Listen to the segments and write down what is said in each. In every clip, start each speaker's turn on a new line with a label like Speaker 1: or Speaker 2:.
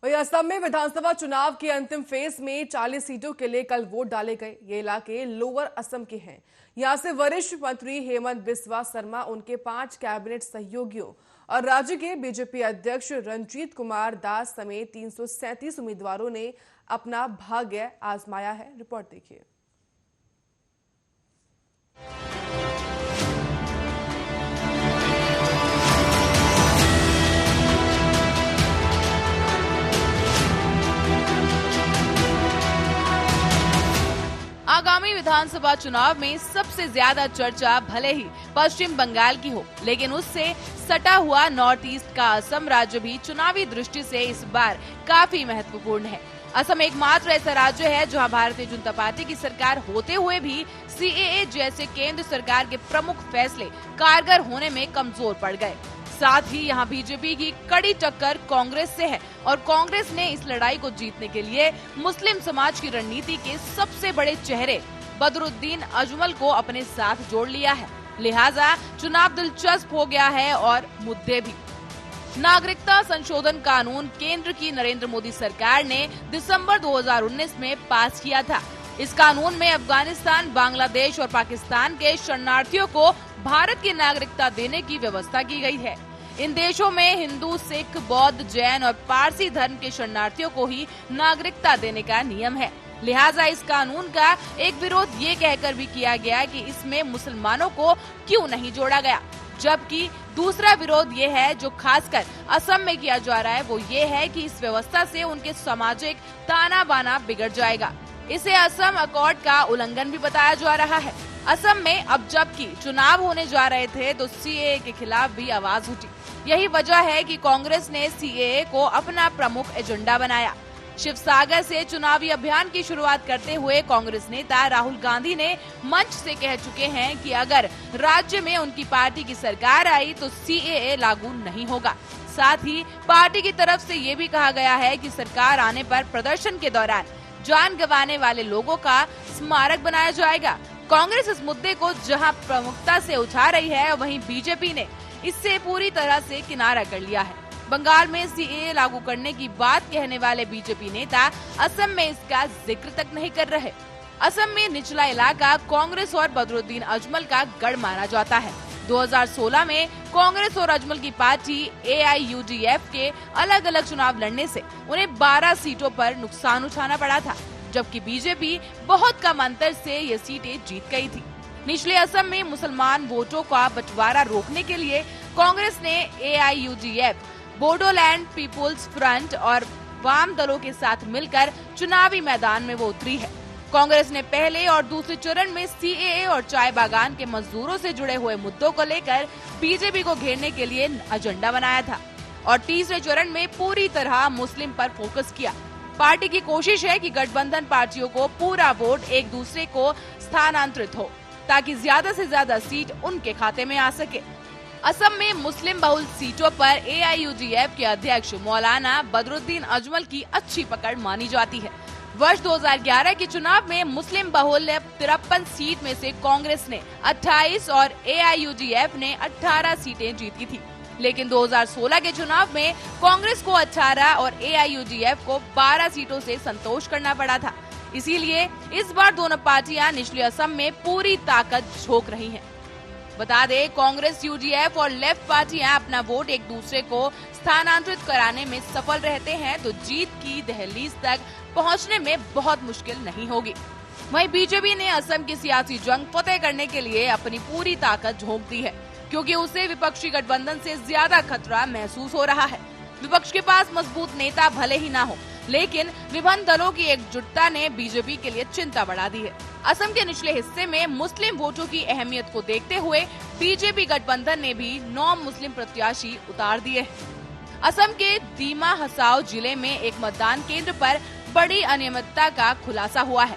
Speaker 1: वहीं असम में विधानसभा चुनाव के अंतिम फेज में 40 सीटों के लिए कल वोट डाले गए। ये इलाके लोअर असम के हैं। यहां से वरिष्ठ मंत्री हेमंत बिस्वा शर्मा, उनके 5 कैबिनेट सहयोगियों और राज्य के बीजेपी अध्यक्ष रंजीत कुमार दास समेत 337 उम्मीदवारों ने अपना भाग्य आजमाया है। रिपोर्ट देखिए।
Speaker 2: आगामी विधानसभा चुनाव में सबसे ज्यादा चर्चा भले ही पश्चिम बंगाल की हो, लेकिन उससे सटा हुआ नॉर्थ ईस्ट का असम राज्य भी चुनावी दृष्टि से इस बार काफी महत्वपूर्ण है। असम एकमात्र ऐसा राज्य है जहां भारतीय जनता पार्टी की सरकार होते हुए भी सीएए जैसे केंद्र सरकार के प्रमुख फैसले कारगर होने में कमजोर पड़ गए। साथ ही यहां बीजेपी की कड़ी टक्कर कांग्रेस से है और कांग्रेस ने इस लड़ाई को जीतने के लिए मुस्लिम समाज की रणनीति के सबसे बड़े चेहरे बदरुद्दीन अजमल को अपने साथ जोड़ लिया है। लिहाजा चुनाव दिलचस्प हो गया है और मुद्दे भी। नागरिकता संशोधन कानून केंद्र की नरेंद्र मोदी सरकार ने दिसंबर 2019 में पास किया था। इस कानून में अफगानिस्तान, बांग्लादेश और पाकिस्तान के शरणार्थियों को भारत की नागरिकता देने की व्यवस्था की गई है। इन देशों में हिंदू, सिख, बौद्ध, जैन और पारसी धर्म के शरणार्थियों को ही नागरिकता देने का नियम है। लिहाजा इस कानून का एक विरोध ये कहकर भी किया गया कि इसमें मुसलमानों को क्यों नहीं जोड़ा गया, जबकि दूसरा विरोध ये है जो खासकर असम में किया जा रहा है, वो ये है कि इस व्यवस्था से उनके सामाजिक ताना बाना बिगड़ जाएगा। इसे असम अकॉर्ड का उल्लंघन भी बताया जा रहा है। असम में अब जबकि चुनाव होने जा रहे थे तो सीएए के खिलाफ भी आवाज उठी। यही वजह है कि कांग्रेस ने सीएए को अपना प्रमुख एजेंडा बनाया। शिवसागर से चुनावी अभियान की शुरुआत करते हुए कांग्रेस नेता राहुल गांधी ने मंच से कह चुके हैं कि अगर राज्य में उनकी पार्टी की सरकार आई तो सीएए लागू नहीं होगा। साथ ही पार्टी की तरफ से ये भी कहा गया है कि सरकार आने पर प्रदर्शन के दौरान जान गंवाने वाले लोगों का स्मारक बनाया जाएगा। कांग्रेस इस मुद्दे को जहां प्रमुखता से उठा रही है, वहीं बीजेपी ने इससे पूरी तरह से किनारा कर लिया है। बंगाल में सीएए लागू करने की बात कहने वाले बीजेपी नेता असम में इसका जिक्र तक नहीं कर रहे। असम में निचला इलाका कांग्रेस और बदरुद्दीन अजमल का गढ़ माना जाता है। 2016 में कांग्रेस और अजमल की पार्टी एआईयूडीएफ के अलग अलग चुनाव लड़ने से उन्हें 12 सीटों पर नुकसान उठाना पड़ा था, जबकि बीजेपी बहुत कम अंतर से ये सीटें जीत गई थी। निचले असम में मुसलमान वोटों का बंटवारा रोकने के लिए कांग्रेस ने एआईयूडीएफ, बोडोलैंड पीपुल्स फ्रंट और वाम दलों के साथ मिलकर चुनावी मैदान में वो उतरी है। कांग्रेस ने पहले और दूसरे चरण में सीएए और चाय बागान के मजदूरों से जुड़े हुए मुद्दों को लेकर बीजेपी को घेरने के लिए एजेंडा बनाया था और तीसरे चरण में पूरी तरह मुस्लिम पर फोकस किया। पार्टी की कोशिश है कि गठबंधन पार्टियों को पूरा वोट एक दूसरे को स्थानांतरित हो ताकि ज्यादा से ज्यादा सीट उनके खाते में आ सके। असम में मुस्लिम बहुल सीटों पर एआईयूडीएफ के अध्यक्ष मौलाना बदरुद्दीन अजमल की अच्छी पकड़ मानी जाती है। वर्ष 2011 के चुनाव में मुस्लिम बहुल 53 सीट में से कांग्रेस ने 28 और एआईयूडीएफ ने 18 सीटें जीती थी, लेकिन 2016 के चुनाव में कांग्रेस को 18 और एआईयूडीएफ को 12 सीटों से संतोष करना पड़ा था। इसीलिए इस बार दोनों पार्टियां निचले असम में पूरी ताकत झोंक रही हैं। बता दें, कांग्रेस, यूडीएफ और लेफ्ट पार्टियां अपना वोट एक दूसरे को स्थानांतरित कराने में सफल रहते हैं तो जीत की दहलीज तक पहुंचने में बहुत मुश्किल नहीं होगी। वहीं बीजेपी ने असम की सियासी जंग फतेह करने के लिए अपनी पूरी ताकत झोंक दी है, क्योंकि उसे विपक्षी गठबंधन से ज्यादा खतरा महसूस हो रहा है। विपक्ष के पास मजबूत नेता भले ही ना हो, लेकिन विभिन्न दलों की एकजुटता ने बीजेपी के लिए चिंता बढ़ा दी है। असम के निचले हिस्से में मुस्लिम वोटों की अहमियत को देखते हुए बीजेपी गठबंधन ने भी 9 मुस्लिम प्रत्याशी उतार दिए हैं। असम के दीमा हसाओ जिले में एक मतदान केंद्र पर बड़ी अनियमितता का खुलासा हुआ है।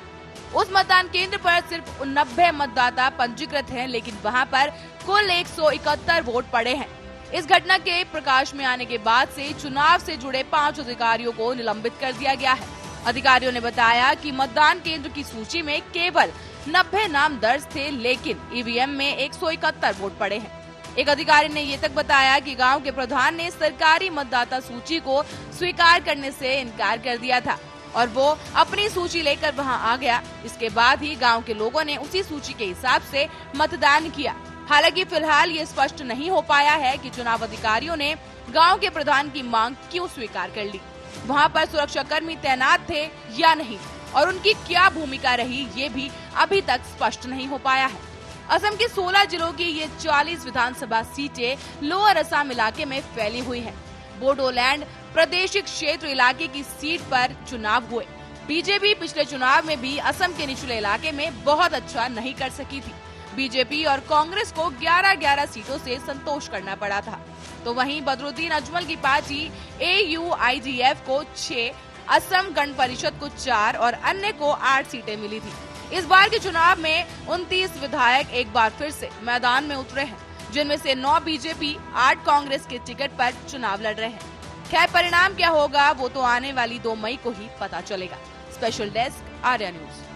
Speaker 2: उस मतदान केंद्र पर सिर्फ 90 मतदाता पंजीकृत हैं, लेकिन वहां पर कुल 171 वोट पड़े हैं। इस घटना के प्रकाश में आने के बाद से चुनाव से जुड़े 5 अधिकारियों को निलंबित कर दिया गया है। अधिकारियों ने बताया कि मतदान केंद्र की सूची में केवल 90 नाम दर्ज थे, लेकिन ईवीएम में 171 वोट पड़े हैं। एक अधिकारी ने ये तक बताया कि गांव के प्रधान ने सरकारी मतदाता सूची को स्वीकार करने से इनकार कर दिया था और वो अपनी सूची लेकर वहां आ गया। इसके बाद ही गांव के लोगों ने उसी सूची के हिसाब से मतदान किया। हालांकि फिलहाल ये स्पष्ट नहीं हो पाया है कि चुनाव अधिकारियों ने गांव के प्रधान की मांग क्यों स्वीकार कर ली। वहां पर सुरक्षा कर्मी तैनात थे या नहीं और उनकी क्या भूमिका रही, ये भी अभी तक स्पष्ट नहीं हो पाया है। असम के 16 जिलों की ये 40 विधानसभा सीटें लोअर असम इलाके में फैली हुई हैं। बोडोलैंड प्रादेशिक क्षेत्र इलाके की सीट पर चुनाव हुए। बीजेपी पिछले चुनाव में भी असम के निचले इलाके में बहुत अच्छा नहीं कर सकी थी। बीजेपी और कांग्रेस को 11-11 सीटों से संतोष करना पड़ा था। तो वहीं बदरुद्दीन अजमल की पार्टी AUIDF को 6, असम गण परिषद को 4 और अन्य को 8 सीटें मिली थी। इस बार के चुनाव में 29 विधायक एक बार फिर से मैदान में उतरे हैं, जिनमें से 9 बीजेपी, 8 कांग्रेस के टिकट पर चुनाव लड़ रहे हैं। खैर परिणाम क्या होगा वो तो आने वाली 2 मई को ही पता चलेगा। Special desk, Arya news.